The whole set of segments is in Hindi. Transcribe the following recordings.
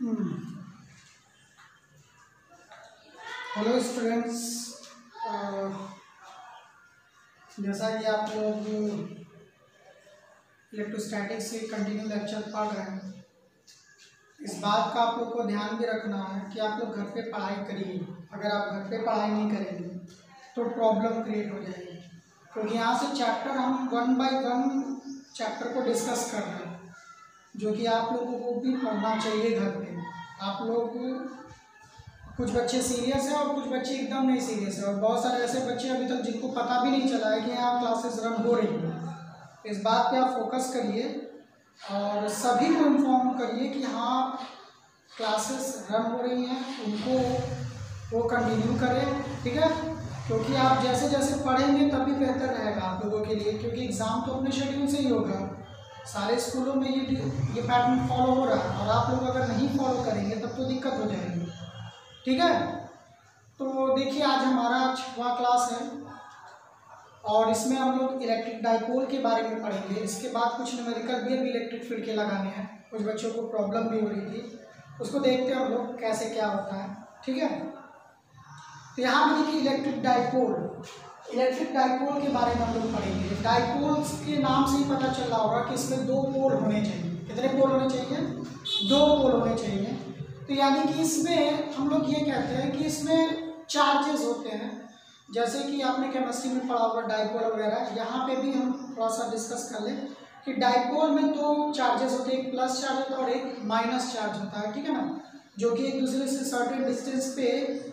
हेलो स्टूडेंट्स, जैसा कि आप लोग इलेक्ट्रोस्टैटिक्स के कंटिन्यू लेक्चर पढ़ रहे हैं, इस बात का आप लोग को ध्यान भी रखना है कि आप लोग घर पे पढ़ाई करिए। अगर आप घर पे पढ़ाई नहीं करेंगे तो प्रॉब्लम क्रिएट हो जाएगी, क्योंकि यहाँ से चैप्टर हम 1 बाय 1 चैप्टर को डिस्कस कर रहे हैं, जो कि आप लोगों को भी पढ़ना चाहिए घर पे। आप लोग कुछ बच्चे सीरियस हैं और कुछ बच्चे एकदम नहीं सीरियस है, और बहुत सारे ऐसे बच्चे अभी तक जिनको पता भी नहीं चला है कि यहाँ क्लासेस रन हो रही हैं। इस बात पे आप फोकस करिए और सभी को इन्फॉर्म करिए कि हाँ क्लासेस रन हो रही हैं, उनको वो कंटिन्यू करें, ठीक है। क्योंकि आप जैसे जैसे पढ़ेंगे तभी बेहतर रहेगा आप लोगों के लिए, क्योंकि एग्ज़ाम तो अपने शेड्यूल से ही होगा। सारे स्कूलों में ये पैटर्न फॉलो हो रहा है, और आप लोग अगर नहीं फॉलो करेंगे तब तो दिक्कत हो जाएगी, ठीक है। तो देखिए, आज हमारा 6वां क्लास है और इसमें हम लोग इलेक्ट्रिक डाइपोल के बारे में पढ़ेंगे। इसके बाद कुछ न्यूमेरिकल भी इलेक्ट्रिक फील्ड के लगाने हैं, कुछ बच्चों को प्रॉब्लम भी हो रही थी, उसको देखते हैं हम लोग कैसे क्या होता है, ठीक है। तो यहाँ पर देखिए इलेक्ट्रिक डाइपोल के बारे में हम लोग पढ़ेंगे। डाइपोल्स के नाम से ही पता चल रहा होगा कि इसमें 2 पोल होने चाहिए। कितने पोल होने चाहिए? 2 पोल होने चाहिए। तो यानी कि इसमें हम लोग ये कहते हैं कि इसमें चार्जेस होते हैं, जैसे कि आपने केमिस्ट्री में पढ़ा होगा डाइपोल वगैरह। यहाँ पे भी हम थोड़ा सा डिस्कस कर लें कि डाइपोल में 2 चार्जेस होते हैं, एक प्लस चार्ज होता है और एक माइनस चार्ज होता है, ठीक है ना, जो कि एक दूसरे से सर्टेन डिस्टेंस पे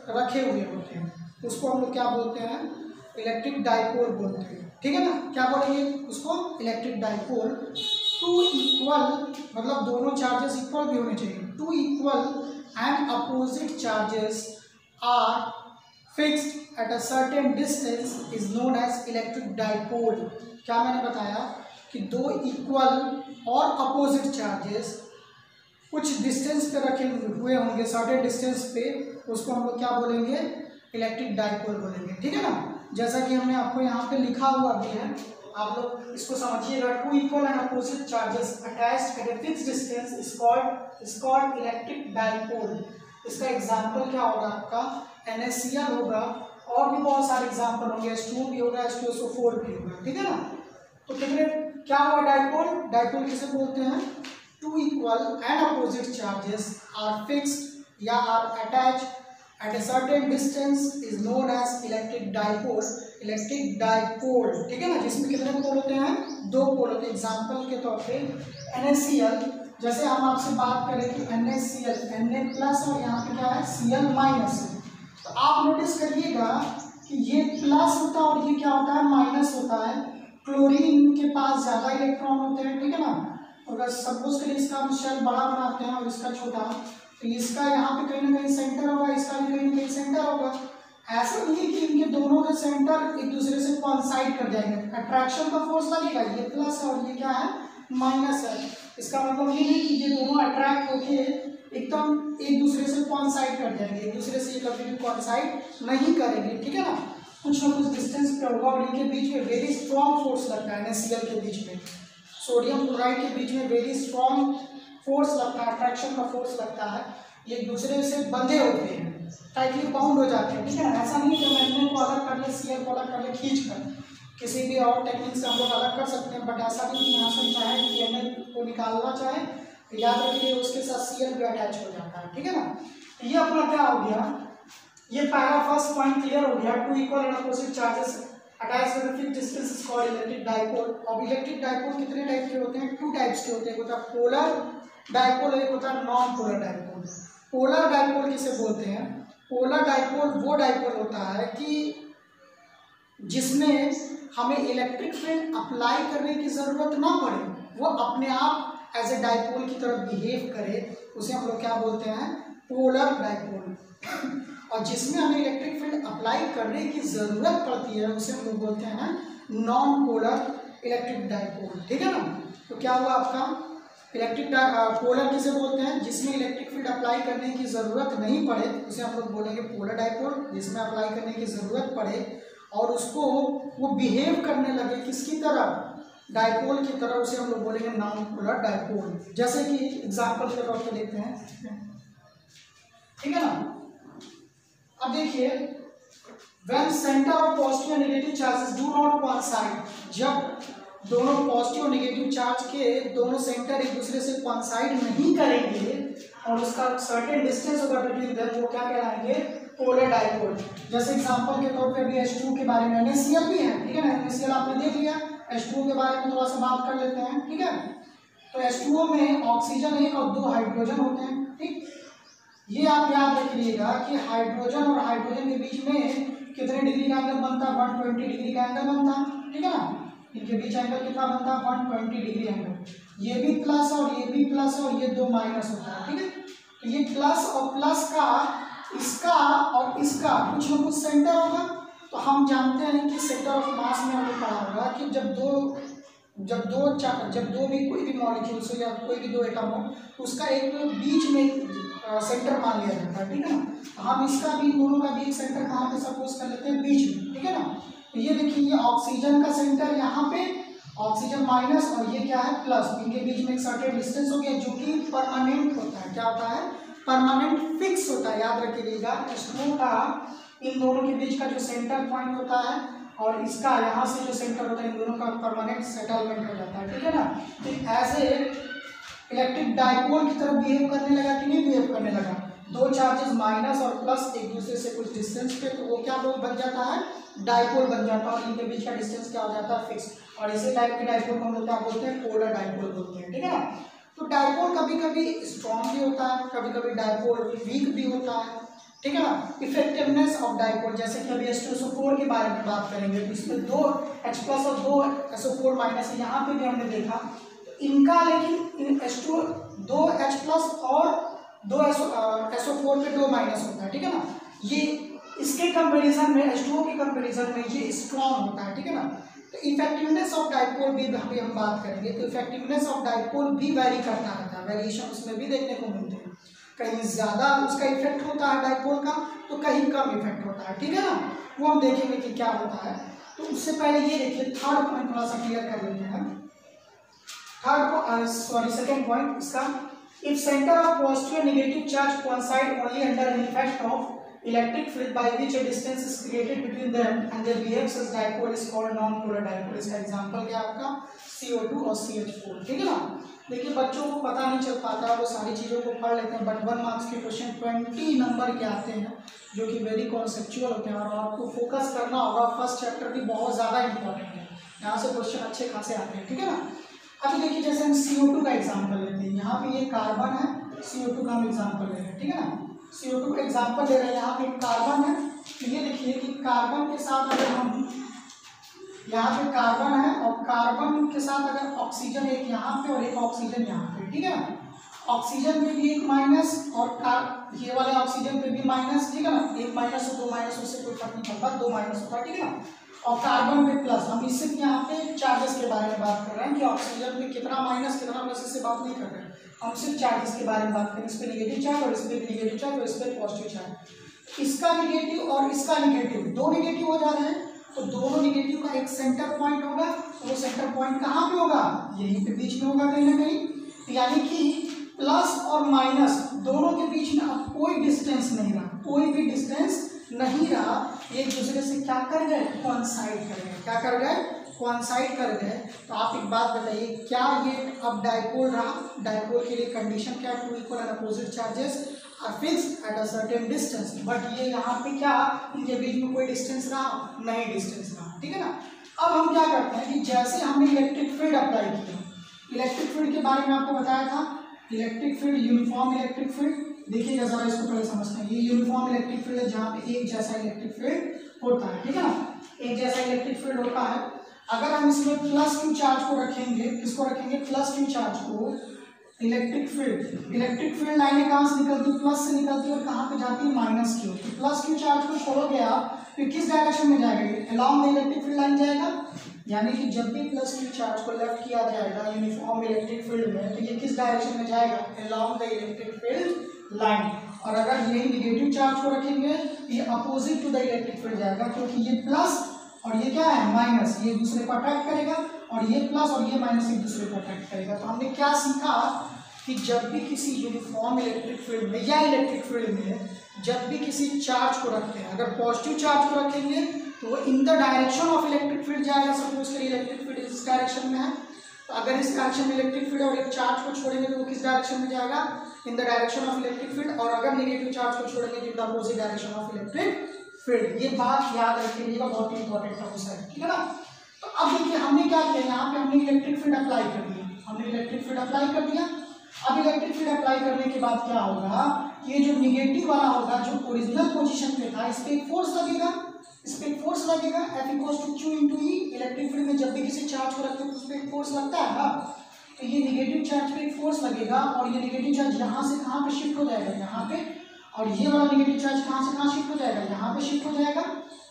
रखे हुए होते हैं। उसको हम लोग क्या बोलते हैं? इलेक्ट्रिक डाइपोल बोलते हैं, ठीक है ना। क्या बोलेंगे उसको? Electric dipole. 2 इक्वल, मतलब दोनों चार्जेस इक्वल भी होने चाहिए। 2 equal and opposite charges are fixed at a certain distance is known as electric dipole। क्या मैंने बताया कि 2 इक्वल और अपोजिट चार्जेस कुछ डिस्टेंस पे रखे हुए होंगे, सर्टेन डिस्टेंस पे, उसको हम लोग क्या बोलेंगे? इलेक्ट्रिक डाइपोल बोलेंगे, ठीक है ना। जैसा कि हमने आपको यहाँ पे लिखा हुआ भी है, आप लोग इसको समझिएगा। 2 equal and opposite charges attached eight a fixed distance is called electric dipole. इसका एग्जांपल क्या होगा? आपका NaCl होगा, और भी बहुत सारे एग्जांपल होंगे, H2O भी होगा, H2SO4 भी होगा, ठीक है ना। तो कितने क्या हुआ डाइपोल? डाइपोल किसे बोलते हैं? 2 equal and opposite charges are fixed या are attached at a certain distance is known as electric dipole। Electric dipole, ठीक है ना, जिसमें कितने पोल होते हैं? 2 पोल होते हैं। एग्जांपल के तौर पे NaCl, जैसे हम आपसे बात करें कि NaCl Na प्लस और यहाँ पे क्या है? Cl माइनस है। तो आप नोटिस करिएगा कि ये प्लस होता है और ये क्या होता है? माइनस होता है। क्लोरीन के पास ज़्यादा इलेक्ट्रॉन होते हैं, ठीक है ना। अगर सपोज करिए इसका हम शेल बड़ा बनाते हैं और इसका छोटा, तो इसका यहाँ पे कहीं ना कहीं सेंटर होगा, इसका भी कहीं ना कहीं सेंटर होगा। ऐसा नहीं है कि इनके दोनों के सेंटर एक दूसरे से कोइंसाइड कर जाएंगे, अट्रैक्शन का फोर्स लगेगा। ये प्लस है और ये क्या है? माइनस है। इसका मतलब ये नहीं कि ये दोनों अट्रैक्ट होके एकदम एक दूसरे से कोइंसाइड कर जाएंगे, एक दूसरे से ये कभी भी कोइंसाइड नहीं करेंगे, ठीक है ना। कुछ ना कुछ डिस्टेंस पे होगा और इनके बीच में वेरी स्ट्रॉन्ग फोर्स लगता है। NaCl के बीच में, सोडियम क्लोराइड के बीच में वेरी स्ट्रॉन्ग फोर्स लगता है, अट्रैक्शन का फोर्स लगता है। ये एक दूसरे से बंधे होते हैं, टाइटली बाउंड हो जाते हैं, ठीक है ना। ऐसा नहीं कि हम Na को अलग कर ले, Cl को अलग कर ले खींच कर, किसी भी और टेक्निक से हम लोग अलग कर सकते हैं, बट ऐसा नहीं कि यहाँ से चाहे कि Na को निकालना चाहे तो याद रखिए उसके साथ Cl भी अटैच हो जाता है, ठीक है ना। ये अपना क्या हो गया? ये पहला फर्स्ट पॉइंट क्लियर हो गया। 2 equal and opposite charges attached at a fixed distance is called electric dipole. अब इलेक्ट्रिक डाइपोल कितने टाइप के होते हैं? 2 टाइप्स के होते हैं। एक होता है पोलर डाइपोल, एक होता है non polar dipole. Polar dipole किसे बोलते हैं? पोलर डाइपोल वो डाइपोल होता है कि जिसमें हमें इलेक्ट्रिक फील्ड अप्लाई करने की जरूरत ना पड़े, वो अपने आप एज ए डाइपोल की तरह बिहेव करे, उसे हम लोग क्या बोलते हैं? Polar dipole. और जिसमें हमें इलेक्ट्रिक फील्ड अप्लाई करने की जरूरत पड़ती है उसे हम लोग बोलते हैं नॉन पोलर इलेक्ट्रिक डाइपोल, ठीक है ना। तो क्या हुआ आपका? इलेक्ट्रिक पोलर किसे बोलते हैं? जिसमें इलेक्ट्रिक फील्ड अप्लाई करने की जरूरत नहीं पड़े उसे हम लोग बोलेंगे पोलर डाइपोल। जिसमें अप्लाई करने की जरूरत पड़े और उसको वो बिहेव करने लगे किसकी तरह? डाइपोल की तरह, उसे हम लोग बोलेंगे नॉन पोलर डाइपोल। जैसे कि एग्जाम्पल के तौर पर देखते हैं, ठीक है ना। अब देखिए when center of positive and negative charges do not coincide, जब दोनों पॉजिटिव और नेगेटिव चार्ज के दोनों सेंटर एक दूसरे से कोइंसाइड नहीं करेंगे और उसका सर्टेन डिस्टेंस होगा बिटवीन देम, वो क्या कहलाएंगे, पोलर डाइपोल। जैसे एग्जांपल के तौर पे अभी H2 के बारे में, NaCl भी है, ठीक है ना, NaCl आपने देख लिया, H2 के बारे में थोड़ा सा बात कर लेते हैं, ठीक है। तो H2O में ऑक्सीजन 1 और 2 हाइड्रोजन होते हैं, ठीक। ये आप याद रखिएगा कि हाइड्रोजन और हाइड्रोजन के बीच में कितने डिग्री का एंगल बनता है, 120 डिग्री का एंगल बनता, ठीक है ना। इनके बीच एंगल कितना बनता है, 120 डिग्री एंगल। ये भी प्लस और ये भी प्लस और ये दो माइनस होता है, ठीक है। तो ये प्लस और प्लस का, इसका और इसका कुछ न कुछ सेंटर होगा। तो हम जानते हैं कि सेंटर ऑफ मास में हमें पढ़ा होगा कि जब दो भी कोई भी मॉलिक्यूल्स हो या कोई भी दो एटम हो तो उसका एक बीच में सेंटर मान लिया जाता है, ठीक है ना। हम इसका भी, दोनों का भी एक सेंटर कहाँ पे सपोज कर लेते हैं, बीच में, ठीक है ना। तो ये देखिए, ये ऑक्सीजन का सेंटर यहाँ पे, ऑक्सीजन माइनस और ये क्या है प्लस, इनके बीच में एक सर्टेन डिस्टेंस हो गया जो कि परमानेंट होता है। क्या होता है, परमानेंट फिक्स होता है। याद रखिएगा H2O का इन दोनों के बीच का जो सेंटर पॉइंट होता है और इसका यहाँ से जो सेंटर होता है, इन दोनों का परमानेंट सेटलमेंट हो जाता है, ठीक है ना। तो एज ए इलेक्ट्रिक डाइपोल की तरफ बिहेव करने लगा कि नहीं बिहेव करने लगा। दो चार्जेस माइनस और प्लस एक दूसरे से कुछ डिस्टेंस पे, तो वो क्या बन जाता है, डाइपोल बन जाता है और इनके बीच का डिस्टेंस क्या हो जाता है, फिक्स। और इसी टाइप के डाइपोल को हम लोग क्या बोलते हैं, पोलर डाइपोल बोलते हैं, ठीक है ना। तो डाइपोल कभी कभी स्ट्रॉन्ग भी होता है, कभी कभी डाइपोल वीक भी होता है, ठीक है ना। इफेक्टिवनेस ऑफ डाइपोल, जैसे कि अभी H2SO4 के बारे में बात करेंगे तो इसमें 2 H+ और 2 SO4- यहाँ पे भी हमने देखा इनका, लेकिन H2 2 H+ और 2 SO4 पे 2 माइनस होता है, ठीक है ना। ये इसके कंपैरिजन में, H2O के कंपैरिजन में ये स्ट्रॉन्ग होता है, ठीक है ना। तो इफेक्टिवनेस ऑफ डाइपोल भी अभी हम बात करेंगे। तो इफेक्टिवनेस ऑफ डाइपोल भी वेरी करता रहता है, वेरिएशन उसमें भी देखने को मिलते हैं। कहीं ज़्यादा उसका इफेक्ट होता है डाइपोल का, तो कहीं कम इफेक्ट होता है, ठीक है ना। वो हम देखेंगे कि क्या होता है। तो उससे पहले ये देखिए, थर्ड पॉइंट थोड़ा सा क्लियर कर लेते हैं। सेकेंड पॉइंट इसका, if centre of positive and negative charge coincide only under an effect of electric field by which a distance is created between them and they behave as dipole is called non-polar dipole। इसका एग्जांपल क्या आपका, CO2 और CH4, ठीक है ना। देखिए बच्चों को पता नहीं चल पाता, वो सारी चीज़ों को पढ़ लेते हैं, बट 1 मार्क्स के क्वेश्चन 20 नंबर के आते हैं जो कि वेरी कॉन्सेप्चुअल होते हैं और आपको फोकस करना होगा। फर्स्ट चैप्टर भी बहुत ज़्यादा इंपॉर्टेंट है, यहाँ से क्वेश्चन अच्छे खासे आते हैं, ठीक है ना। अभी देखिए जैसे हम CO2 का एग्जाम्पल लेते हैं, यहाँ पे ये कार्बन है, CO2 का हम एग्जाम्पल ले रहे हैं, ठीक है ना। CO2 का एग्जाम्पल ले रहे हैं, यहाँ पे कार्बन है। तो ये देखिए कि कार्बन के साथ अगर हम, यहाँ पे कार्बन है और कार्बन के साथ अगर ऑक्सीजन एक यहाँ पे और एक ऑक्सीजन यहाँ पे, ठीक है ना। ऑक्सीजन पे भी एक माइनस और ये वाले ऑक्सीजन पे भी माइनस, ठीक है ना। एक माइनस और 2 माइनस उससे कोई फर्क नहीं पड़ता, 2 माइनस होता है, ठीक है ना। और कार्बन पे प्लस, हम इससे यहाँ पे चार्जेस के बारे में बात कर रहे हैं कि ऑक्सीजन पे कितना माइनस कितना प्लस, इससे बात नहीं कर रहे हैं, हम सिर्फ चार्जेस के बारे में बात करें। इस पे नेगेटिव चार्ज और इस पे नेगेटिव चार्ज और इस पे पॉजिटिव चार्ज। इसका निगेटिव और इसका निगेटिव, दो निगेटिव हो जा रहे हैं, तो दोनों निगेटिव का एक सेंटर पॉइंट होगा। तो वो सेंटर पॉइंट कहाँ पे होगा, यहीं पे बीच में होगा कहीं ना कहीं। यानी कि प्लस और माइनस दोनों के बीच में अब कोई डिस्टेंस नहीं रहा, कोई भी डिस्टेंस नहीं रहा, एक दूसरे से क्या कर गए, कोइंसाइड कर गए। क्या कर गए, कोइंसाइड कर गए। तो आप एक बात बताइए, क्या ये अब डाइपोल रहा, डाइपोल के लिए कंडीशन क्या है, 2 equal and opposite charges are fixed at a certain distance. But ये यहाँ पे क्या, इनके बीच में कोई डिस्टेंस रहा, नहीं डिस्टेंस रहा, ठीक है ना। अब हम क्या करते हैं कि जैसे हमने इलेक्ट्रिक फील्ड अप्लाई किया, इलेक्ट्रिक फील्ड के बारे में आपको बताया था, electric field, uniform electric field. देखिएगा जरा इसको पहले समझते हैं। ये यूनिफॉर्म इलेक्ट्रिक फील्ड है जहाँ पे एक जैसा इलेक्ट्रिक फील्ड होता है, ठीक है ना। एक जैसा इलेक्ट्रिक फील्ड होता है। अगर हम इसमें +Q चार्ज को रखेंगे, किसको रखेंगे, +Q चार्ज को, इलेक्ट्रिक फील्ड लाइनें कहाँ से निकलती है, प्लस से निकलती है और कहाँ पे जाती है, -Q। तो +Q चार्ज को छोड़ोगे आप तो किस डायरेक्शन में जाएगा, along the electric field line जाएगा। यानी कि जब भी +Q चार्ज को लेफ्ट किया जाएगा यूनिफॉर्म इलेक्ट्रिक फील्ड में, तो ये किस डायरेक्शन में जाएगा, along the electric field line. और अगर यही निगेटिव चार्ज को रखेंगे, ये opposite to the electric field जाएगा, क्योंकि ये प्लस और ये क्या है, माइनस, ये एक दूसरे को अट्रैक्ट करेगा और ये प्लस और ये माइनस एक दूसरे को अट्रैक्ट करेगा। तो हमने क्या सीखा कि जब भी किसी यूनिफॉर्म इलेक्ट्रिक फील्ड में या इलेक्ट्रिक फील्ड में जब भी किसी चार्ज को रखते हैं, अगर पॉजिटिव चार्ज को रखेंगे तो वो इन the direction of electric field जाएगा। सपोज करिए इलेक्ट्रिक फील्ड इस डायरेक्शन में है, तो अगर इस डायरेक्शन में इलेक्ट्रिक फील्ड और एक चार्ज को छोड़ेंगे तो वो किस डायरेक्शन में जाएगा, इन the direction of electric field. और अगर नेगेटिव चार्ज को छोड़ेंगे तो in the opposite direction of electric field. ये बात याद रखिएगा, बहुत ही इंपॉर्टेंट टर्म्स है, ठीक है ना। तो अब देखिए हमने क्या किया, यहाँ पे हमने इलेक्ट्रिक फील्ड अप्लाई कर दिया, हमने इलेक्ट्रिक फील्ड अप्लाई कर दिया। अब इलेक्ट्रिक फील्ड अप्लाई करने के बाद क्या होगा, ये जो निगेटिव वाला होगा जो ओरिजिनल पोजीशन पे था, इस पे एक फोर्स लगेगा, इस पे एक फोर्स लगेगा F equals to Q into E. Electric field में जब भी किसी चार्ज को रखते हैं तो उस पे एक फोर्स लगता है ना, तो ये निगेटिव चार्ज पे एक फोर्स लगेगा और ये निगेटिव चार्ज यहाँ से कहाँ पे शिफ्ट हो जाएगा, यहाँ पे। और ये वाला निगेटिव चार्ज कहाँ से कहाँ शिफ्ट हो जाएगा, यहाँ पे शिफ्ट हो जाएगा,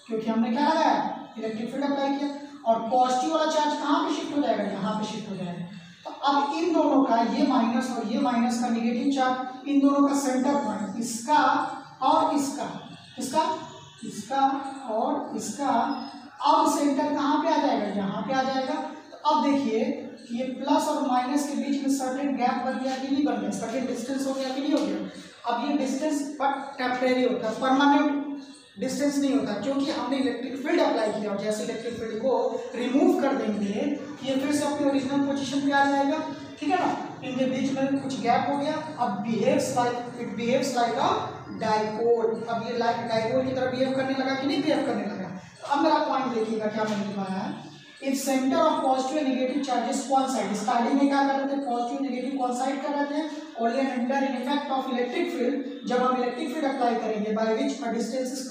क्योंकि हमने क्या लगाया, इलेक्ट्रिक फील्ड अप्लाई किया। और पॉजिटिव वाला चार्ज कहाँ पे शिफ्ट हो जाएगा, यहाँ पे शिफ्ट हो जाएगा। तो अब इन दोनों का, ये माइनस और ये माइनस का निगेटिव चार्ज, इन दोनों का सेंटर पॉइंट इसका और इसका, इसका और इसका, अब सेंटर कहाँ पे आ जाएगा, यहाँ पे आ जाएगा। तो अब देखिए ये प्लस और माइनस के बीच में सर्टेन गैप बन गया कि नहीं बन गया, सर्टेन डिस्टेंस हो गया कि नहीं हो गया। अब ये डिस्टेंस बट टेम्परेरी होता है, परमानेंट डिस्टेंस नहीं होता, क्योंकि हमने इलेक्ट्रिक फील्ड अप्लाई किया और जैसे इलेक्ट्रिक फील्ड को रिमूव कर देंगे ये फिर से अपनी ओरिजिनल पोजीशन पे आ जाएगा, ठीक है ना। इनके बीच में कुछ गैप हो गया। अब it behaves like a dipole. अब ये लाइक डाइपोल की तरह बिहेव करने लगा कि नहीं बिहेव करने लगा। तो अब मेरा पॉइंट देखिएगा क्या मैंने लिखवाया है, if centre of positive and negative charges coincide. Starting में क्या कर रहे थे, पॉजिटिव नेगेटिव कोइंसाइड कर रहे थे, और ये under in effect of electric field, जब हम इलेक्ट्रिक फील्ड अप्लाई करेंगे by which a distance is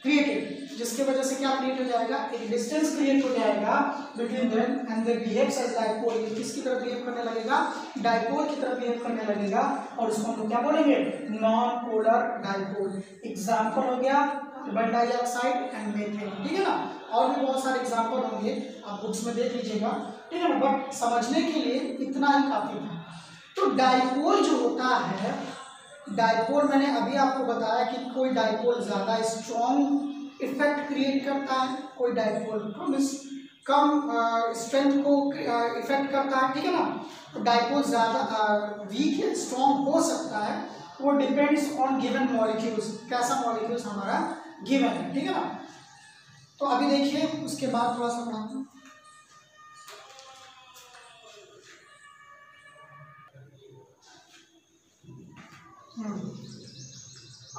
created, जिसके वजह से क्या क्रिएट हो जाएगा, एक डिस्टेंस क्रिएट हो जाएगा between them and they behaves as dipole. ये किसकी तरह बिहेव करने लगेगा, डाइपोल की तरह बिहेव करने लगेगा, और उसको हम क्या बोलेंगे, नॉन पोलर डाइपोल। एग्जांपल हो गया कार्बन डाइऑक्साइड एंड मीथेन, ठीक है ना। और भी बहुत सारे एग्जांपल होंगे, आप बुक्स में देख लीजिएगा, ठीक है ना। बट समझने के लिए इतना ही काफी था। तो डाइपोल जो होता है, डाइपोल मैंने अभी आपको बताया कि कोई डाइपोल ज्यादा स्ट्रॉन्ग इफेक्ट क्रिएट करता है, कोई डाइपोल कम स्ट्रेंथ को इफेक्ट करता है, ठीक है ना। तो डाइपोल ज्यादा वीक या स्ट्रॉन्ग हो सकता है, वो डिपेंड्स ऑन गिवन मॉलिक्यूल्स, कैसा मॉलिक्यूल्स हमारा गिवन है, ठीक है ना। तो अभी देखिए उसके बाद थोड़ा सा पढ़ाता हूँ।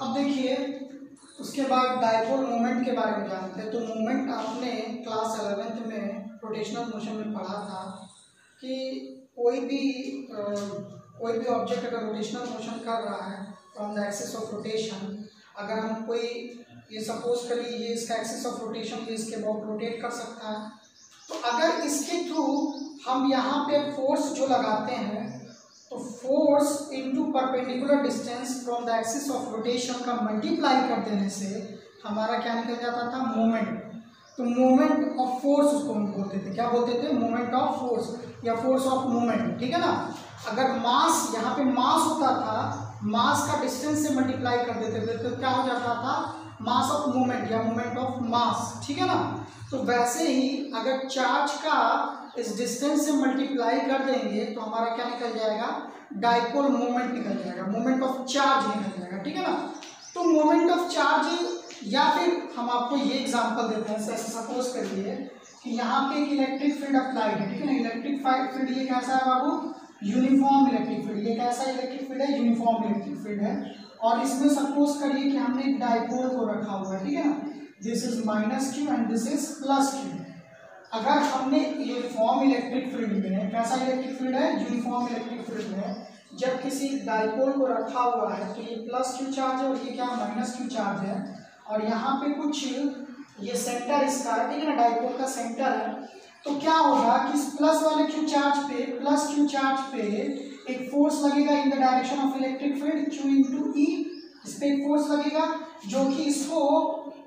अब देखिए उसके बाद डाइपोल मोमेंट के बारे में जानते हैं। तो मोमेंट आपने क्लास 11th में रोटेशनल मोशन में पढ़ा था कि कोई भी ऑब्जेक्ट अगर रोटेशनल मोशन कर रहा है from the axis of rotation, अगर हम कोई ये सपोज करिए ये इसका एक्सिस ऑफ रोटेशन, ये इसके अबाउट रोटेट कर सकता है, तो अगर इसके थ्रू हम यहाँ पे फोर्स जो लगाते हैं, तो force into perpendicular distance from the axis of rotation का मल्टीप्लाई कर देने से हमारा क्या निकल जाता था, मोमेंट। तो मोमेंट ऑफ फोर्स उसको हम बोलते थे, क्या बोलते थे, मोमेंट ऑफ फोर्स या फोर्स ऑफ मोमेंट, ठीक है ना। अगर मास, यहाँ पे मास होता था, मास का डिस्टेंस से मल्टीप्लाई कर देते थे तो क्या हो जाता था, मास ऑफ मोमेंट या मोमेंट ऑफ मास, ठीक है ना। तो वैसे ही अगर चार्ज का इस डिस्टेंस से मल्टीप्लाई कर देंगे तो हमारा क्या निकल जाएगा, डाइपोल मोमेंट निकल जाएगा, मोमेंट ऑफ चार्ज निकल जाएगा, ठीक है ना। तो मोमेंट ऑफ चार्ज, या फिर हम आपको ये एग्जांपल देते हैं, जैसे सपोज करिए कि यहाँ पे एक इलेक्ट्रिक फील्ड अप्लाइड है, ठीक है ना। इलेक्ट्रिक फील्ड ये कैसा है बाबू, यूनिफॉर्म इलेक्ट्रिक फील्ड। ये कैसा इलेक्ट्रिक फील्ड है, यूनिफॉर्म इलेक्ट्रिक फील्ड है। और इसमें सपोज करिए कि हमने एक डाइपोल को रखा हुआ है, ठीक है ना। This is -q and this is +q। अगर हमने यूनिफॉर्म इलेक्ट्रिक फील्ड में, कैसा इलेक्ट्रिक फील्ड है, यूनिफॉर्म इलेक्ट्रिक फील्ड में जब किसी डाइपोल को रखा हुआ है तो ये +q चार्ज है और ये क्या -q चार्ज है, और यहाँ पे कुछ ये सेंटर इसका, ठीक है ना, डाइपोल का सेंटर है। तो क्या होगा कि इस प्लस वाले q चार्ज पे एक फोर्स लगेगा in the direction of electric field, q into E. इस पे एक फोर्स लगेगा जो कि इसको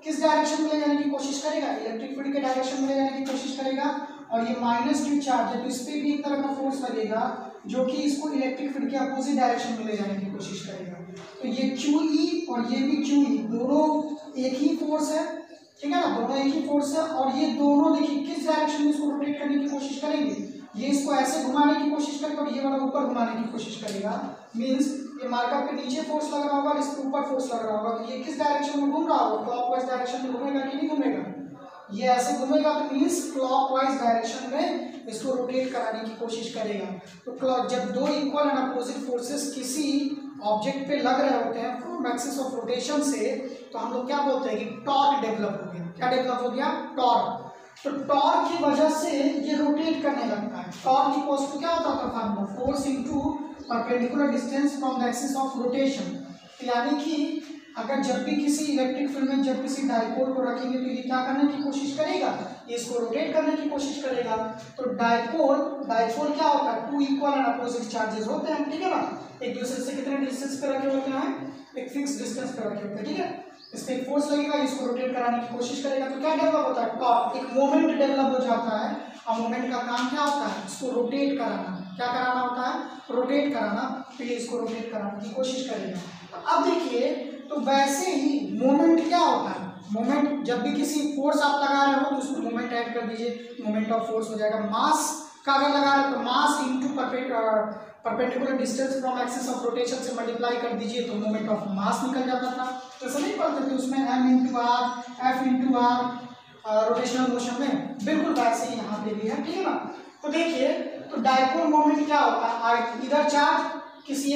किस डायरेक्शन में ले जाने की कोशिश करेगा, इलेक्ट्रिक फील्ड के डायरेक्शन में ले जाने की कोशिश करेगा। और ये -q चार्ज है तो इस पे भी एक तरह का फोर्स लगेगा जो कि इसको इलेक्ट्रिक फील्ड के अपोजिट डायरेक्शन में ले जाने की कोशिश करेगा। तो ये QE और ये भी QE दोनों एक ही फोर्स है, ठीक है ना, दोनों एक ही फोर्स है। और ये दोनों देखिए किस डायरेक्शन में इसको रोटेट करने की कोशिश करेंगे, ये इसको ऐसे घुमाने की कोशिश करेगा और ये वाला ऊपर घुमाने की कोशिश करेगा, मीन्स ये मार्कर पे नीचे फोर्स लग रहा होगा और इसके ऊपर फोर्स लग रहा होगा, तो ये किस डायरेक्शन में घूम रहा होगा, क्लॉकवाइज डायरेक्शन में घूमेगा कि नहीं घूमेगा, ये ऐसे घूमेगा तो मीन्स क्लॉकवाइज डायरेक्शन में इसको रोटेट कराने की कोशिश करेगा। तो जब दो इक्वल एंड अपोजिट फोर्सेस किसी ऑब्जेक्ट पे लग रहे होते हैं फ्रॉम एक्सिस ऑफ रोटेशन से, तो हम लोग क्या बोलते हैं कि टॉर्क डेवलप हो गया। क्या डेवलप हो गया, टॉर्क। तो टॉर्क की वजह से ये रोटेट करने लगता है। टॉर्क इक्वल्स टू क्या होता था formula, force into perpendicular distance from the axis of rotation. यानी कि अगर जब भी किसी इलेक्ट्रिक फील्ड में जब किसी डाइपोल को रखेंगे तो ये क्या करने की कोशिश करेगा, ये इसको रोटेट करने की कोशिश करेगा। तो डाइपोल क्या होता है, two equal and opposite charges होते हैं, ठीक है ना, एक दूसरे से कितने डिस्टेंस पे रखे होते हैं, एक फिक्स डिस्टेंस पे रखे होते हैं, ठीक है। इस पे फोर्स लगेगा, इसको रोटेट कराने की कोशिश करेगा, तो क्या डेवलप होता है, टॉर्क, एक मोमेंट डेवलप हो जाता है। और मोमेंट का काम क्या होता है, इसको रोटेट कराना। क्या कराना होता है, रोटेट कराना। तो ये इसको रोटेट कराने की कोशिश करेगा। अब देखिए, तो वैसे ही मोमेंट क्या होता है, मोमेंट जब भी किसी फोर्स आप लगा रहे हो तो उसमें मोमेंट ऐड कर दीजिए, मोमेंट ऑफ फोर्स हो जाएगा। मास का अगर लगा रहे हो तो mass into perpendicular distance from axis of rotation से मल्टीप्लाई कर दीजिए तो मोमेंट ऑफ मास निकल जाता था। तो ऐसा नहीं पढ़ते थे उसमें m into R, F into R rotational motion में, बिल्कुल वैसे ही यहाँ पे भी है, ठीक है ना। तो देखिए, तो डाइपोल मोमेंट क्या होता है, इधर चार्ज, किसी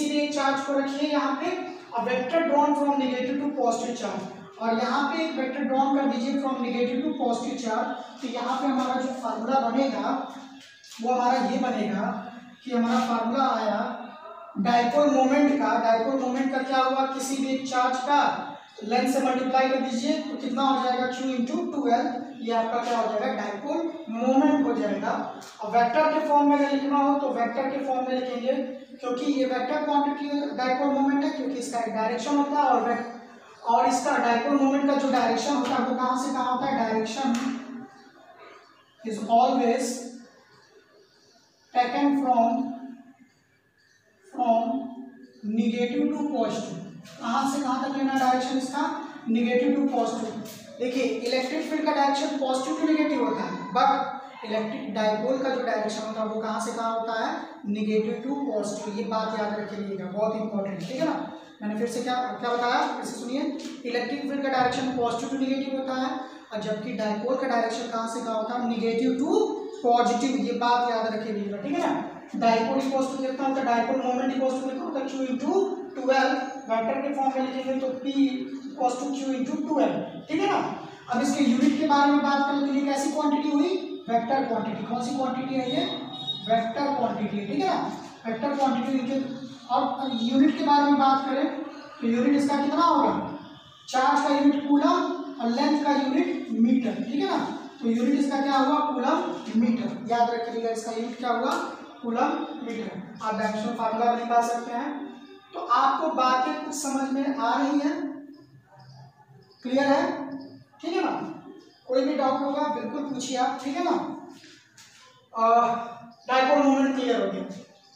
भी एक चार्ज को रखिए यहाँ पे, और vector drawn from negative to positive charge, और यहाँ पे एक वेक्टर ड्रॉन कर दीजिए from negative to positive charge. तो यहाँ पे हमारा जो फार्मूला बनेगा वो हमारा ये बनेगा कि हमारा फार्मूला आया डाइपोल मोमेंट का। डाइपोल मोमेंट का क्या हुआ, किसी भी एक चार्ज का लेंथ से मल्टीप्लाई कर दीजिए तो कितना हो जाएगा, q इंटू 2l, ये आपका क्या हो जाएगा, डाइपोल मोमेंट हो जाएगा। और वेक्टर के फॉर्म में अगर लिखना हो तो वेक्टर के फॉर्म में लिखेंगे, क्योंकि ये वेक्टर क्वांटिटी डाइपोल मोमेंट है, क्योंकि इसका एक डायरेक्शन होता है, और इसका डाइपोल मोमेंट का जो डायरेक्शन होता है वो कहाँ से कहाँ होता है, direction is always taken from negative to positive. कहाँ से कहाँ तक लेना डायरेक्शन इसका, नेगेटिव टू पॉजिटिव। देखिए, इलेक्ट्रिक फील्ड का डायरेक्शन पॉजिटिव टू नेगेटिव होता है, बट इलेक्ट्रिक डाइपोल का जो डायरेक्शन होता है वो कहाँ से कहाँ होता है, नेगेटिव टू पॉजिटिव। ये बात याद रखिएगा, बहुत इंपॉर्टेंट, ठीक है ना। मैंने फिर से क्या बताया, फिर से सुनिए, इलेक्ट्रिक फील्ड का डायरेक्शन पॉजिटिव टू नेगेटिव होता है, और जबकि डाइपोल का डायरेक्शन कहाँ से कहाँ होता है, नेगेटिव टू पॉजिटिव। ये बात याद रखिएगा, ठीक है ना। डाइपोल इक्वल्स टू कितना होता है, डाइपोल मोमेंट इक्वल्स टू कितना होता है, q इंटू 2l। वेक्टर के फॉर्म में लिखेंगे तो p equals to q into 2l, ठीक है ना। अब इसके यूनिट के बारे में बात करें तो ये कैसी क्वांटिटी हुई, वेक्टर क्वांटिटी। कौन सी क्वांटिटी है ये, वेक्टर क्वांटिटी है, ठीक है ना, वेक्टर क्वांटिटी। और यूनिट के बारे में बात करें तो यूनिट इसका कितना होगा, चार्ज का यूनिट कूलम और लेंथ का यूनिट मीटर, ठीक है ना। तो यूनिट इसका क्या हुआ, कूलम मीटर, याद रखिएगा, इसका यूनिट क्या हुआ, कूलम मीटर। आप डायरेक्शनल फार्मूला भी निकाल सकते हैं। तो आपको बातें कुछ समझ में आ रही हैं, क्लियर है, ठीक है ना। कोई भी डाउट होगा बिल्कुल पूछिए आप, ठीक है ना। डाइपोल मोमेंट क्लियर हो गया।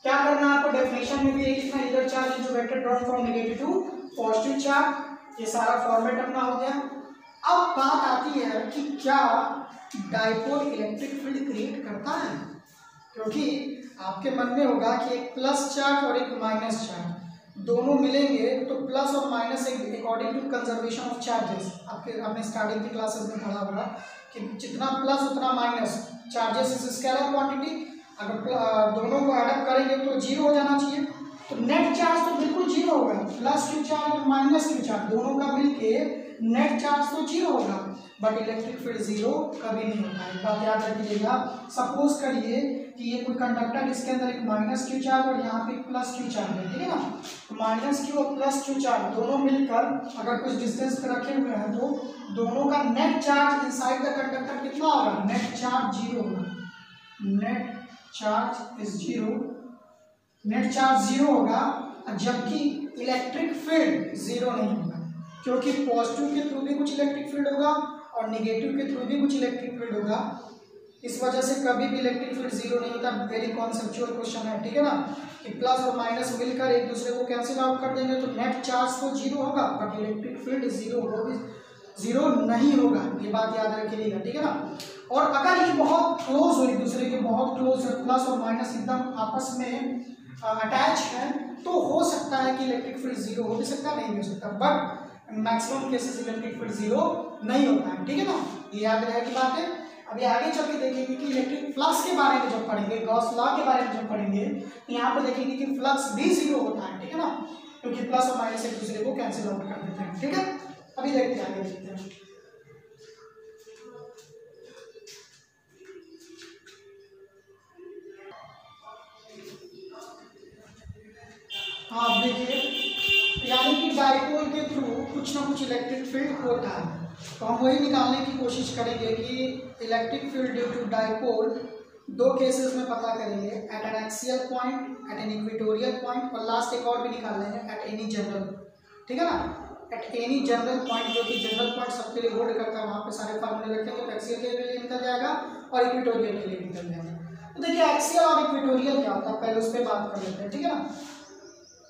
क्या करना है आपको, डेफिनेशन में भी यही लिखना, इधर चार्ज जो vector drawn from negative to positive charge. ये सारा फॉर्मेट अपना हो गया। अब बात आती है कि क्या डाइपोल इलेक्ट्रिक फील्ड क्रिएट करता है, क्योंकि आपके मन में होगा कि एक प्लस चार्ज और एक माइनस चार्ज दोनों मिलेंगे तो प्लस और minus according to conservation of charges, आपने स्टार्टिंग की क्लासेस में पढ़ा होगा कि जितना प्लस उतना minus, charges is scalar quantity, अगर दोनों को एडअप करेंगे तो जीरो हो जाना चाहिए। तो नेट चार्ज तो बिल्कुल जीरो होगा, प्लस क्यू चार्ज और माइनस क्यू चार्ज दोनों का मिलके नेट चार्ज तो जीरो होगा, बट इलेक्ट्रिक फील्ड जीरो कभी नहीं होता है। बात याद रखिएगा। सपोज करिए कि ये कोई कंडक्टर, इसके अंदर एक माइनस क्यू चार्ज और यहाँ पे प्लस क्यू चार्ज है, ठीक है ना। तो माइनस क्यू और प्लस क्यू चार्ज दोनों मिलकर अगर कुछ डिस्टेंस पे रखे हुए हैं तो दोनों का net charge inside the conductor कितना होगा, नेट चार्ज जीरो होगा। Net charge is zero, net charge zero होगा, जबकि इलेक्ट्रिक फील्ड जीरो नहीं होगा, क्योंकि पॉजिटिव के थ्रू भी कुछ इलेक्ट्रिक फील्ड होगा और निगेटिव के थ्रू भी कुछ इलेक्ट्रिक फील्ड होगा। इस वजह से कभी भी इलेक्ट्रिक फील्ड जीरो नहीं होता। वेरी कॉन्सेप्चुअल क्वेश्चन है, ठीक है ना, कि प्लस और माइनस मिलकर एक दूसरे को कैंसिल आउट कर देंगे तो नेट चार्ज तो जीरो होगा बट इलेक्ट्रिक फील्ड जीरो होगा, जीरो नहीं होगा, ये बात याद रखिएगा, ठीक है ना। और अगर ये बहुत क्लोज हो, एक दूसरे के बहुत क्लोज है, प्लस और माइनस एकदम आपस में अटैच है, तो हो सकता है कि इलेक्ट्रिक फील्ड जीरो हो भी सकता है, नहीं हो सकता, but maximum cases electric field zero नहीं होता है, ठीक है ना। ये याद रहे की बात है। अभी आगे चल के देखेंगे कि इलेक्ट्रिक फ्लक्स के बारे में जब पढ़ेंगे, गॉस लॉ के बारे में जब पढ़ेंगे, तो यहाँ पर देखेंगे कि फ्लक्स भी जीरो होता है, ठीक है ना, क्योंकि प्लस और माइनस एक दूसरे को कैंसिल आउट कर देते हैं, ठीक है। अभी देखते हैं, आगे देखते हैं। हाँ देखिए, यानी कि डाइपोल के थ्रू कुछ ना कुछ इलेक्ट्रिक फील्ड होता है, तो हम वही निकालने की कोशिश करेंगे कि electric field due to dipole दो केसेस में पता करेंगे, at an axial point, at an equatorial point, और लास्ट एक और भी निकाल लेंगे, एट एनी जनरल, ठीक है ना, एट एनी जनरल पॉइंट, जो कि जनरल पॉइंट सबके लिए होल्ड करता है, वहाँ पे सारे फार्मूले रखेंगे, तो एक्सियल के लिए निकल जाएगा और इक्वेटोरियल के लिए निकल जाएगा। तो देखिए एक्सियल और इक्वेटोरियल क्या होता है, पहले उस पर बात कर लेते हैं, ठीक है ना।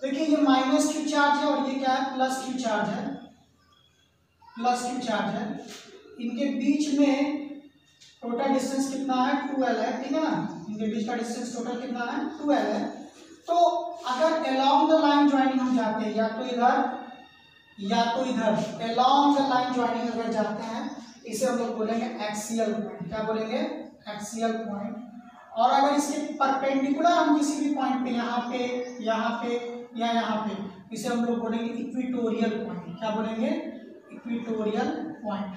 देखिए ये माइनस क्यू चार्ज है और ये क्या है, प्लस क्यू चार्ज है, प्लस क्यू चार्ज है, इनके बीच में टोटल डिस्टेंस कितना है, 2l है, ठीक है ना, इनके बीच का डिस्टेंस टोटल कितना है, 2l है। तो अगर अलोंग द लाइन ज्वाइनिंग हम जाते हैं, या तो इधर अलोंग द लाइन ज्वाइनिंग अगर जाते हैं, इसे हम लोग बोलेंगे एक्सियल पॉइंट, क्या बोलेंगे, एक्सियल पॉइंट। और अगर इसके परपेंडिकुलर हम किसी भी पॉइंट पे, यहाँ पे या यहाँ पे, इसे हम लोग बोलेंगे इक्वेटोरियल पॉइंट, क्या बोलेंगे, इक्वेटोरियल पॉइंट।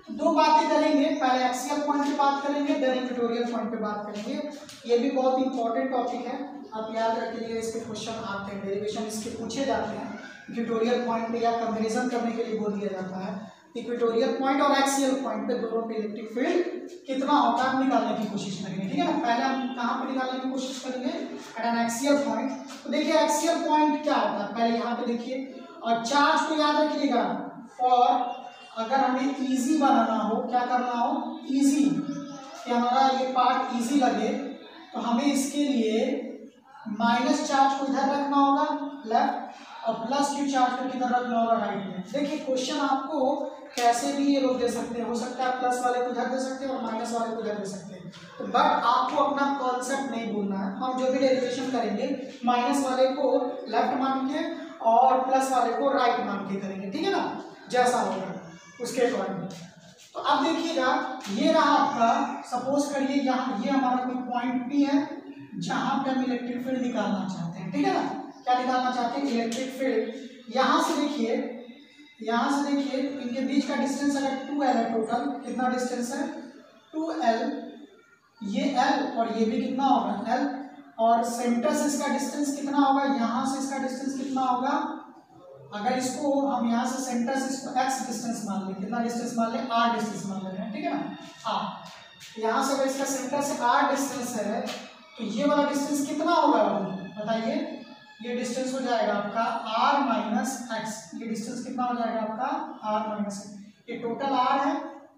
तो दो बातें करेंगे, पहले एक्सियल पॉइंट पे बात करेंगे, देन इक्वेटोरियल पॉइंट पे बात करेंगे। ये भी बहुत इंपॉर्टेंट टॉपिक है, आप याद रखिए, इसके क्वेश्चन आते हैं, डेरिवेशन इसके पूछे जाते हैं। इक्वेटोरियल पॉइंट पे या कंपेरिजन करने के लिए बोल दिया जाता है, इक्वेटोरियल पॉइंट और एक्सियल पॉइंट पे दोनों पे इलेक्ट्रिक फील्ड कितना होता है निकालने की कोशिश करेंगे, ठीक है ना। पहले हम कहाँ पे निकालने की कोशिश करेंगे, एट एन एक्सियल पॉइंट। तो देखिए एक्सियल पॉइंट क्या होता है, पहले यहाँ पे देखिए, और चार्ज को याद रखिएगा, और अगर हमें इजी बनाना हो, क्या करना हो, इजी, कि हमारा ये पार्ट इजी लगे, तो हमें इसके लिए माइनस चार्ज को इधर रखना होगा लेफ्ट, और प्लस क्यू चार्ज को किधर रखना होगा, राइट में। देखिए क्वेश्चन आपको कैसे भी ये लोग दे सकते हैं, हो सकता है प्लस वाले को इधर दे सकते हैं और माइनस वाले को इधर दे सकते हैं, तो बट आपको अपना कॉन्सेप्ट नहीं भूलना है। हम जो भी डेरिवेशन करेंगे, माइनस वाले को लेफ्ट मान के और प्लस वाले को राइट मान के करेंगे, ठीक है ना, जैसा होगा उसके अकॉर्डिंग। तो अब देखिएगा, ये रहा आपका, सपोज करिए यहाँ ये हमारा कोई पॉइंट पी है, जहाँ पे हम इलेक्ट्रिक फील्ड निकालना चाहते हैं, ठीक है ना, क्या निकालना चाहते हैं, इलेक्ट्रिक फील्ड। यहाँ से देखिए इनके बीच का डिस्टेंस अगर 2l है, टोटल कितना डिस्टेंस है, 2l, ये l और ये भी कितना होगा, l, और सेंटर से इसका डिस्टेंस कितना होगा, यहाँ से इसका डिस्टेंस कितना होगा, अगर इसको हम यहाँ से सेंटर से इसको x डिस्टेंस मान लें, कितना डिस्टेंस मान लें, r डिस्टेंस मान ले रहे हैं, ठीक है ना, r। यहाँ से अगर इसका सेंटर से r डिस्टेंस है, तो ये वाला डिस्टेंस कितना होगा, बताइए, ये डिस्टेंस हो जाएगा आपका r माइनस एक्स, ये डिस्टेंस कितना हो जाएगा आपका r माइनस एक्स, ये टोटल r है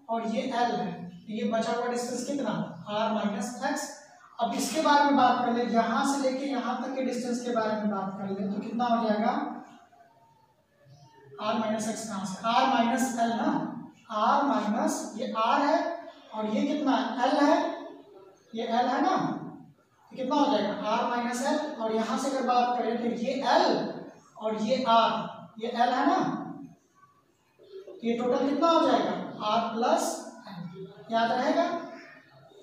और ये l है, ये बचा हुआ डिस्टेंस कितना, r माइनस एक्स। अब इसके बारे में बात कर ले, यहाँ से लेके यहाँ तक के डिस्टेंस के बारे में बात कर ले, तो कितना हो जाएगा, r माइनस एक्स, कहाँ से, r माइनस l ना, r माइनस ये r है और ये कितना है, l है, ये l है ना, कितना हो जाएगा, r माइनस एल, और यहाँ से अगर बात करें तो ये l और ये r, ये l है ना, ये टोटल कितना हो जाएगा, r प्लस l, याद रहेगा,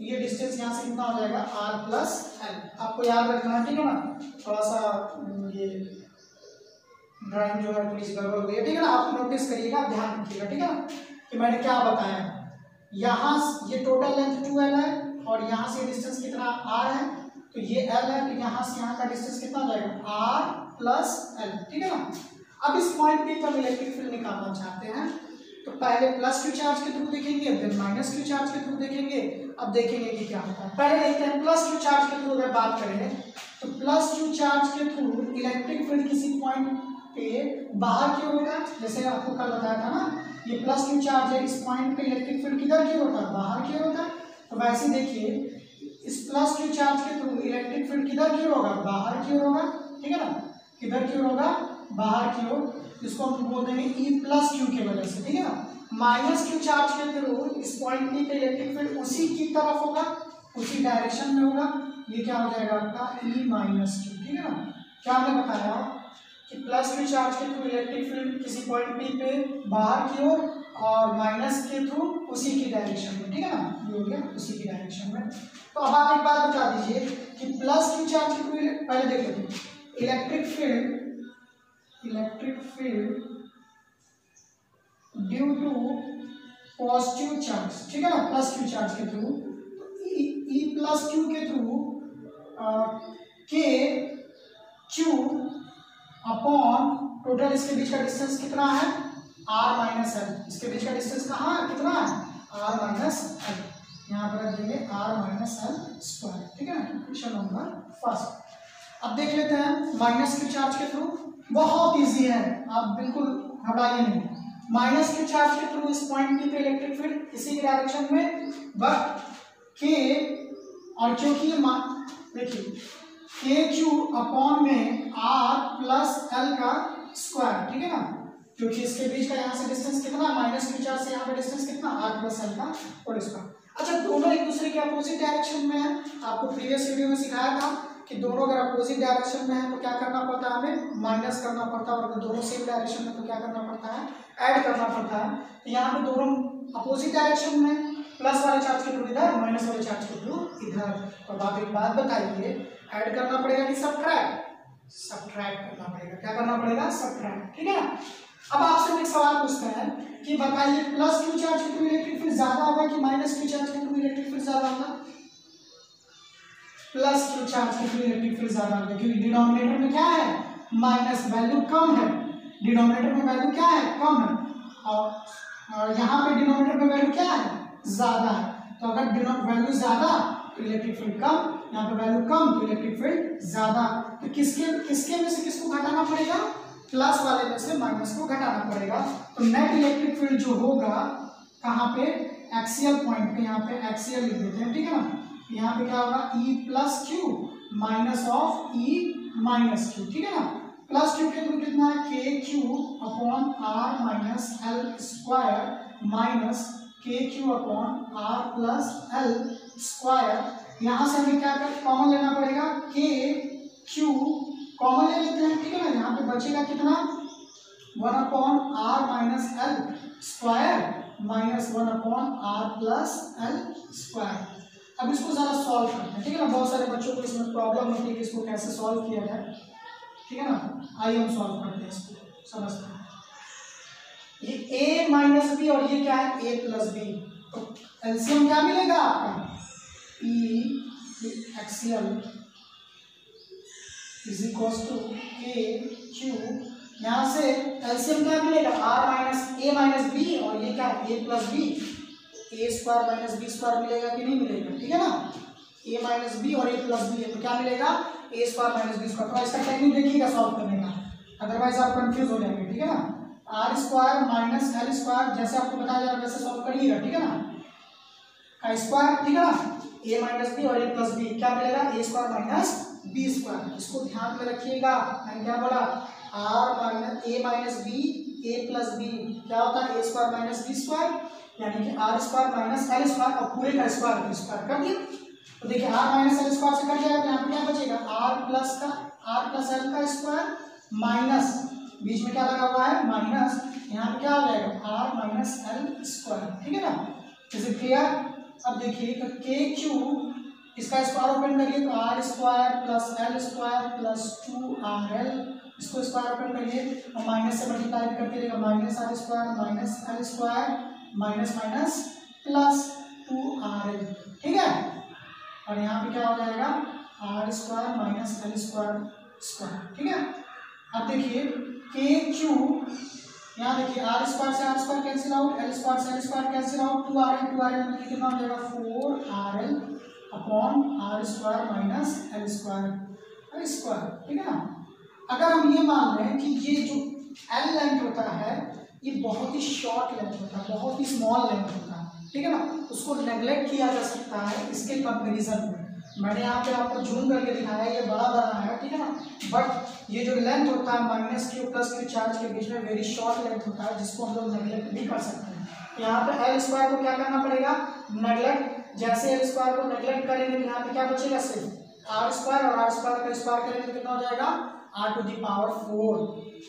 ये डिस्टेंस यहाँ से कितना हो जाएगा, r प्लस l, आपको याद रखना है, ठीक है ना। थोड़ा सा ये ड्राइंग जो है थोड़ी सी गड़बड़ हो गई है, ठीक है ना, आप नोटिस करिएगा, ध्यान रखिएगा, ठीक है ना, कि मैंने क्या बताया, यहाँ ये टोटल लेंथ 2l है और यहाँ से डिस्टेंस कितना r है, तो ये l है, तो यहाँ से यहाँ का डिस्टेंस कितना हो जाएगा, r प्लस l, ठीक है ना। अब इस पॉइंट पे जब इलेक्ट्रिक फील्ड निकालना चाहते हैं, तो पहले प्लस क्यू चार्ज के थ्रू देखेंगे, फिर माइनस क्यू चार्ज के थ्रू देखेंगे। अब देखेंगे कि क्या होता है, पहले देखते हैं प्लस क्यू चार्ज के थ्रू अगर बात करें, तो प्लस क्यू चार्ज के थ्रू इलेक्ट्रिक फील्ड किसी पॉइंट पे बाहर की ओर होगा, जैसे आपको कल बताया था ना, ये प्लस क्यू चार्ज है, इस पॉइंट पे इलेक्ट्रिक फील्ड किधर की होता है, बाहर की ओर होता है। तो वैसे देखिए इस प्लस क्यू चार्ज के थ्रू इलेक्ट्रिक फील्ड किधर की ओर होगा, बाहर की ओर होगा, ठीक है ना, किधर की ओर होगा, बाहर की ओर, इसको हम बोल देंगे ई प्लस क्यू की वजह से, ठीक है ना, माइनस क्यू चार्ज के थ्रू इस पॉइंट पी पे इलेक्ट्रिक फील्ड उसी की तरफ होगा, उसी डायरेक्शन में होगा। ये क्या हो जाएगा आपका ई माइनस क्यू, ठीक है ना। क्या हमने बताया कि प्लस क्यू चार्ज के थ्रू इलेक्ट्रिक फील्ड किसी पॉइंट पी पे बाहर की ओर और माइनस के थ्रू उसी की डायरेक्शन में, ठीक है ना, ये हो गया उसी की डायरेक्शन में। तो अब आप एक बात बता दीजिए कि प्लस क्यू चार्ज के थ्रू, पहले देख लेते हैं, electric field due to positive charge, ठीक है ना, प्लस क्यू चार्ज के थ्रू, ई प्लस क्यू के through K Q upon total इसके बीच का डिस्टेंस कितना है आर माइनस एल। इसके बीच का डिस्टेंस कहाँ है, कितना है आर माइनस एल। यहाँ पर रख देंगे आर माइनस एल स्क्वायर, ठीक है ना, क्वेश्चन नंबर फर्स्ट। अब देख लेते हैं माइनस क्यू चार्ज के थ्रू, बहुत इजी है, आप बिल्कुल घबराइए नहीं। माइनस क्यू चार्ज के थ्रू इस पॉइंट पी पे इलेक्ट्रिक फील्ड इसी के डायरेक्शन में, बट के और क्योंकि देखिए के क्यू अपॉन में आर प्लस एल का स्क्वायर, ठीक है ना, क्योंकि इसके बीच का यहाँ से डिस्टेंस कितना, माइनस क्यू चार्ज से यहाँ पे डिस्टेंस कितना आर प्लस एल का और स्क्वायर। अच्छा, दोनों एक दूसरे के अपोजिट डायरेक्शन में है। आपको प्रीवियस वीडियो में सिखाया था कि दोनों अगर अपोजिट डायरेक्शन में है तो क्या करना पड़ता है, हमें माइनस करना पड़ता है, और अगर दोनों सेम डायरेक्शन में तो क्या करना पड़ता है, ऐड करना पड़ता है। तो यहाँ पे दोनों अपोजिट डायरेक्शन में, प्लस वाले चार्ज के थ्रू इधर, माइनस वाले चार्ज के थ्रू इधर। और आप एक बात बताइए, ऐड करना पड़ेगा कि सब्ट्रैक्ट? सब्ट्रैक्ट करना पड़ेगा। क्या करना पड़ेगा, सब्ट्रैक्ट, ठीक है ना। अब आपसे एक सवाल पूछते हैं कि बताइए प्लस क्यू चार्ज के थ्रू इलेक्ट्रिक फील्ड ज्यादा होगा कि माइनस क्यू चार्ज के थ्रू इलेक्ट्रिक फील्ड ज्यादा होगा? प्लस क्यू चार्ज के थ्रू इलेक्ट्रिक फील्ड ज्यादा होगा, क्योंकि डिनोमिनेटर में क्या है, माइनस, वैल्यू कम है, डिनोमिनेटर में वैल्यू क्या है, कम है, और यहाँ पे डिनोमिनेटर में वैल्यू क्या है, ज्यादा है। तो अगर वैल्यू ज्यादा तो इलेक्ट्रिक फील्ड कम, यहाँ पे वैल्यू कम तो इलेक्ट्रिक फील्ड ज्यादा। तो किसके में से किसको घटाना पड़ेगा, प्लस वाले में से माइनस को घटाना पड़ेगा। तो नेट इलेक्ट्रिक फील्ड जो होगा कहाँ पे, एक्सियल पॉइंट पे, यहाँ पे एक्सियल लिख देते हैं, ठीक है ना। यहाँ पे क्या होगा, ई plus Q minus of E minus Q, ठीक है ना। प्लस क्यू के थ्रू कितना है, K Q upon R minus L square minus K Q upon R plus L square. यहाँ से हमें क्या कर कॉमन लेना पड़ेगा, के क्यू कॉमन ले लेते हैं, ठीक है ना। यहाँ पे बचेगा कितना, 1 upon R minus L square minus 1 upon R plus L square. अब इसको जरा सॉल्व करते हैं, ठीक है ना। बहुत सारे बच्चों को इसमें प्रॉब्लम होती है कि इसको कैसे सॉल्व किया जाए, ठीक है ना। आइए हम सॉल्व करते हैं, इसको समझते हैं। ये a माइनस बी और ये क्या है, a प्लस बी। तो एलसीएम क्या मिलेगा आपका, E axial is equal to K Q, यहाँ से एलसीएम क्या मिलेगा, R minus A minus B, और ये क्या है, A plus B, A square minus B square मिलेगा कि नहीं मिलेगा, ठीक है ना। ए माइनस बी और ए प्लस बी है तो क्या मिलेगा, A square minus B square. तो इसका टेक्निक देखिएगा सॉल्व करने का, अदरवाइज आप कंफ्यूज हो जाएंगे, ठीक है ना। R square minus L square जैसे आपको बताया जा रहा है वैसे सॉल्व करिएगा, ठीक है ना, का स्क्वायर, ठीक है ना, ए माइनस बी और ए प्लस बी क्या मिलेगा, A square minus B square. इसको ध्यान में रखिएगा, मैंने क्या बोला, R minus A minus B A plus B क्या होता है, A square minus B square, यानी कि R square minus L square, और पूरे का स्क्वायर कर दिया। तो देखिए आर माइनस एल स्क्वायर से कट जाएगा, तो यहाँ पे क्या बचेगा, आर प्लस एल का स्क्वायर माइनस, बीच में क्या लगा हुआ है, माइनस, यहाँ पे क्या हो जाएगा, आर माइनस एल स्क्वायर, ठीक है ना। Is it clear. अब देखिए तो के क्यू इसका स्क्वायर ओपन करिए तो R square plus L square plus 2RL, इसको स्क्वायर ओपन करिए और माइनस से मल्टीप्लाई करते रहेगा, minus R square minus L square minus minus plus 2RL, ठीक है। और यहाँ पे क्या हो जाएगा, R square minus L square, ठीक है। अब देखिए के क्यू, यहाँ देखिए आर स्क्वायर से R square cancel out, L square से L square cancel out, 2RL में कितना हो जाएगा, 4RL upon R square minus L square, ठीक है ना। अगर हम ये मान लें कि ये जो एल लेंथ होता है ये बहुत ही शॉर्ट लेंथ होता है, बहुत ही स्मॉल लेंथ होता है, ठीक है ना, उसको नेग्लेक्ट किया जा सकता है इसके कंपेरिजन में। मैंने यहाँ पे आपको जूम करके दिखाया है, ये बड़ा बड़ा है, ठीक है ना, बट ये जो लेंथ होता है minus Q plus Q charge के बीच में वेरी शॉर्ट लेंथ होता है, जिसको हम लोग नेग्लेक्ट भी कर सकते हैं, यहाँ पे एल स्क्वायर को क्या करना पड़ेगा, नेगलेक्ट। जैसे एल स्क्वायर को नेगलेक्ट करेंगे तो यहाँ पे क्या बचेगा, सिर्फ आर स्क्वायर, और आर स्क्वायर का स्क्वायर करेंगे तो कितना हो जाएगा, आर टू द पावर 4।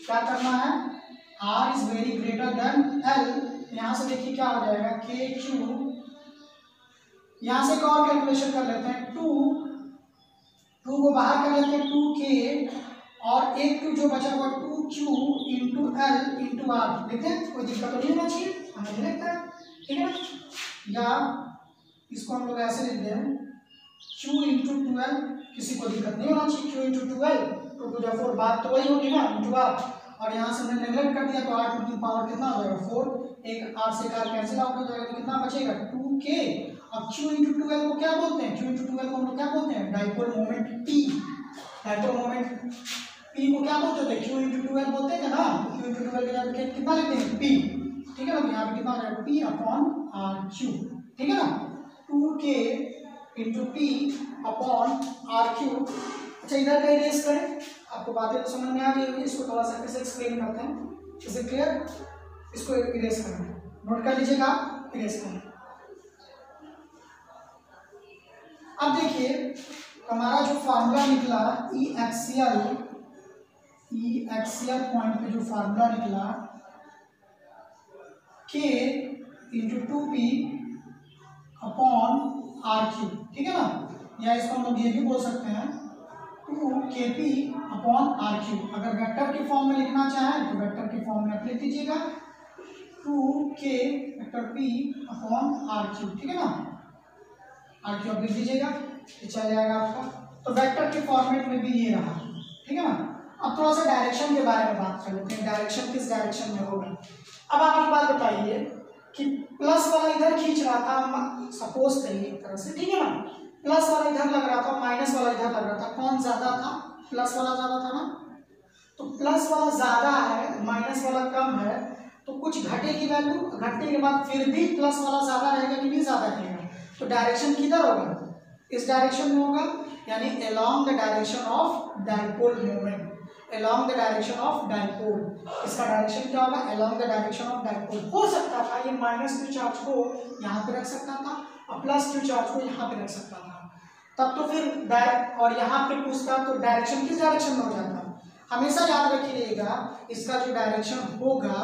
क्या करना है, R is very greater than L. यहाँ से देखिए क्या हो जाएगा, के क्यू, यहाँ से एक और कैलकुलेशन कर लेते हैं, 2 को बाहर कर लेते हैं, 2k, और एक जो बचा हुआ 2q into L into are. देखते हैं, कोई दिक्कत तो नहीं होना चाहिए, हमें नहीं लगता है, ठीक है ना। या इसको हम लोग ऐसे लिखते हैं, q इंटू 2l, किसी को दिक्कत नहीं होना चाहिए, q into 2l, 2 to the 4, बात तो वही होगी ना, इंटू आर। और यहाँ से हमने नेगलेक्ट कर दिया तो आर टू द पावर कितना हो जाएगा, 4। एक आर से आर कैंसिल आउट हो जाएगा तो कितना बचेगा, 2k। अब q इंटू 2l को क्या बोलते हैं, q इंटू 2l को हम लोग क्या बोलते हैं, dipole moment p। Dipole moment p को क्या बोलते थे, q इंटू 2l बोलते थे ना, q इंटू 2l के जगह कितना लिखते हैं, p, ठीक है ना। तो यहाँ पे कितना हो जाएगा, p अपॉन आर क्यू, ठीक है ना, 2k into p upon R Q. अच्छा, इधर का इरेज करें, आपको बातें तो समझ में आ गई होगी, इसको थोड़ा सा कैसे एक्सप्लेन करते हैं, इसे क्लियर, इसको इरेज करना है, नोट कर लीजिएगा, इरेज करना। अब देखिए हमारा जो फार्मूला निकला, ई एक्सियल पॉइंट पे जो फार्मूला निकला, k into 2p upon R Q, ठीक है ना। या इसको हम लोग ये भी बोल सकते हैं, 2kp अपॉन आर क्यू। अगर वेक्टर के फॉर्म में लिखना चाहें तो वेक्टर के फॉर्म में आप लिख दीजिएगा, 2k vector p upon R Q, ठीक है ना। आर क्यू आप लिख दीजिएगा, ये चल जाएगा आपका। तो वेक्टर के फॉर्मेट में भी ये रहा, ठीक है ना। अब थोड़ा सा डायरेक्शन के बारे में बात कर लेते हैं, डायरेक्शन किस डायरेक्शन में होगा। अब आप एक बात बताइए कि प्लस वाला इधर खींच रहा था, सपोज करिए एक तरह से, ठीक है ना, प्लस वाला इधर लग रहा था, माइनस वाला इधर लग रहा था, कौन ज्यादा था, प्लस वाला ज्यादा था ना। तो प्लस वाला ज्यादा है, माइनस वाला कम है, तो कुछ घटेगी वैल्यू, घटने के बाद फिर भी प्लस वाला ज्यादा रहेगा कि नहीं ज्यादा रहेगा। तो डायरेक्शन किधर होगा, इस डायरेक्शन में होगा, यानी along the direction of dipole moment, along the direction of dipole। इसका डायरेक्शन क्या होगा, along the direction of dipole। हो सकता था ये माइनस क्यू चार्ज को यहाँ पे रख सकता था और प्लस क्यू चार्ज को यहाँ पे रख सकता था, तब तो फिर डायरेक्ट, और यहाँ पे पूछता तो डायरेक्शन किस डायरेक्शन में हो जाता। हमेशा याद रखिएगा, इसका जो डायरेक्शन होगा,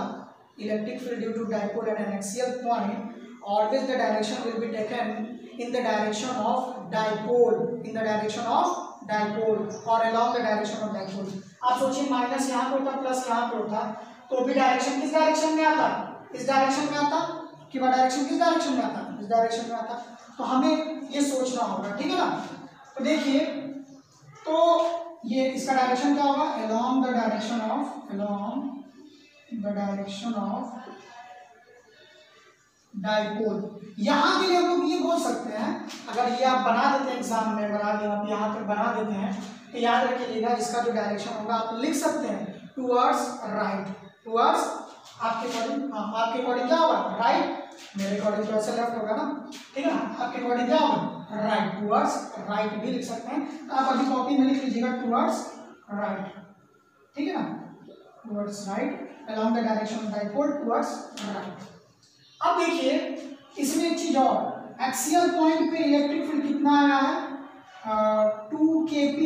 electric field due to dipole at an axial point, always the direction will be taken in the direction of dipole, in the direction of dipole or along the direction of dipole। आप सोचिए माइनस यहाँ पे होता, प्लस यहाँ पे होता, तो भी डायरेक्शन किस डायरेक्शन में आता, इस डायरेक्शन में आता, कि वह डायरेक्शन किस डायरेक्शन में आता, इस डायरेक्शन में आता। तो हमें ये सोचना होगा, ठीक है ना। तो देखिए, तो ये इसका डायरेक्शन क्या होगा, along the direction of dipole. यहाँ के लिए हम लोग ये बोल सकते हैं, अगर ये आप बना देते हैं एग्जाम में, अगर आप यहाँ पर बना देते हैं तो याद रखिएगा इसका जो डायरेक्शन होगा आप लिख सकते हैं टूवर्ड्स राइट, टूवर्ड्स आपके अकॉर्डिंग, हाँ आपके अकॉर्डिंग क्या होगा, राइट, मेरे अकॉर्डिंग तो ऐसा लेफ्ट होगा ना, ठीक है ना। आपके अकॉर्डिंग क्या होगा, राइट, टूवर्ड्स राइट भी लिख सकते हैं। तो आप अभी कॉपी में लिख लीजिएगा टूवर्ड्स राइट, ठीक है ना, towards right, along the direction of dipole towards right। अब देखिए इसमें एक चीज और, एक्सियल पॉइंट पे इलेक्ट्रिक फील्ड कितना आया है, 2kp,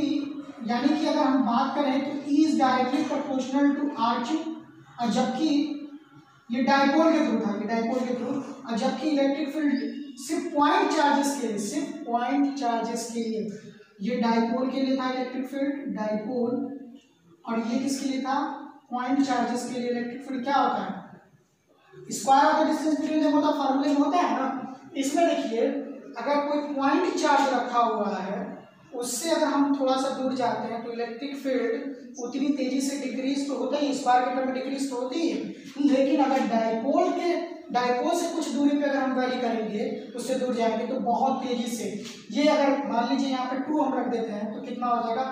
यानी कि अगर हम बात करें तो E is directly proportional to R Q, और जबकि ये डाइपोल के थ्रू था, ये डाइपोल के थ्रू, और जबकि इलेक्ट्रिक फील्ड सिर्फ पॉइंट चार्जेस के लिए, सिर्फ पॉइंट चार्जेस के लिए, ये डाइपोल के लिए था इलेक्ट्रिक फील्ड, डाइपोल, और ये किसके लिए था, पॉइंट चार्जेस के लिए इलेक्ट्रिक फील्ड क्या होता है, square of the distance between them होता, फार्मूले में होता है ना। इसमें देखिए अगर कोई पॉइंट चार्ज रखा हुआ है, उससे अगर हम थोड़ा सा दूर जाते हैं तो इलेक्ट्रिक फील्ड उतनी तेजी से डिक्रीज तो होता ही, स्क्वायर के टर्म में डिक्रीज तो होती है, लेकिन अगर डाइपोल से कुछ दूरी पे अगर हम वैरी करेंगे, उससे दूर जाएंगे तो बहुत तेजी से, ये अगर मान लीजिए यहाँ पे 2 हम रख देते हैं तो कितना हो जाएगा,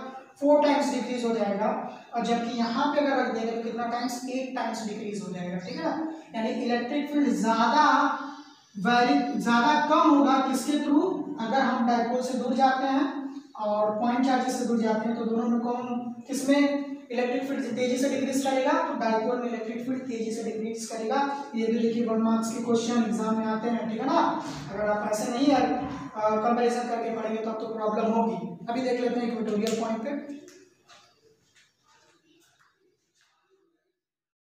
4 टाइम्स डिक्रीज हो जाएगा, और जबकि यहाँ पे अगर रख देंगे तो कितना टाइम्स, 8 टाइम्स डिक्रीज हो जाएगा, ठीक है ना। यानी इलेक्ट्रिक फील्ड ज्यादा कम होगा किसके थ्रू, अगर हम डाइपोल से दूर जाते हैं और पॉइंट चार्जेस से दूर जाते हैं, तो दोनों में कौन, किसमें इलेक्ट्रिक फील्ड तेजी से डिक्रीज करेगा, तो डाइपोल में इलेक्ट्रिक फील्ड तेजी से डिक्रीज करेगा। ये भी देखिए 1 मार्क्स के क्वेश्चन एग्जाम में आते हैं, ठीक है ना। अगर आप ऐसे नहीं कंपैरिजन करके पढ़ेंगे तो अब तो प्रॉब्लम होगी। अभी देख लेते हैं इक्वेटोरियल पॉइंट पे।